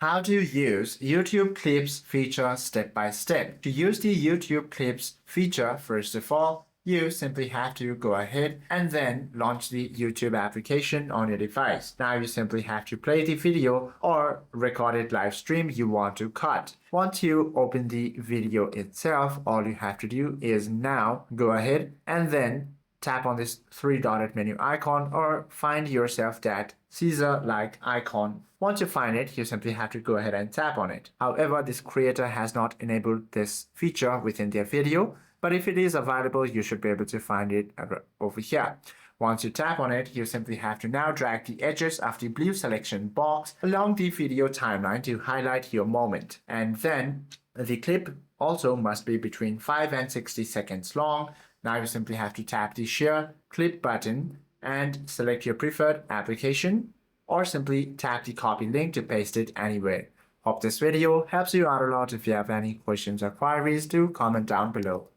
How to use YouTube Clips feature step by step. To use the YouTube Clips feature, first of all, you simply have to go ahead and then launch the YouTube application on your device. Now you simply have to play the video or recorded live stream you want to cut. Once you open the video itself, all you have to do is now go ahead and then tap on this three-dotted menu icon or find yourself that Caesar-like icon. Once you find it, you simply have to go ahead and tap on it. However, this creator has not enabled this feature within their video, but if it is available, you should be able to find it over here. Once you tap on it, you simply have to now drag the edges of the blue selection box along the video timeline to highlight your moment. And then the clip also must be between 5 and 60 seconds long. Now you simply have to tap the Share Clip button and select your preferred application, or simply tap the copy link to paste it anywhere. Hope this video helps you out a lot. If you have any questions or queries, do comment down below.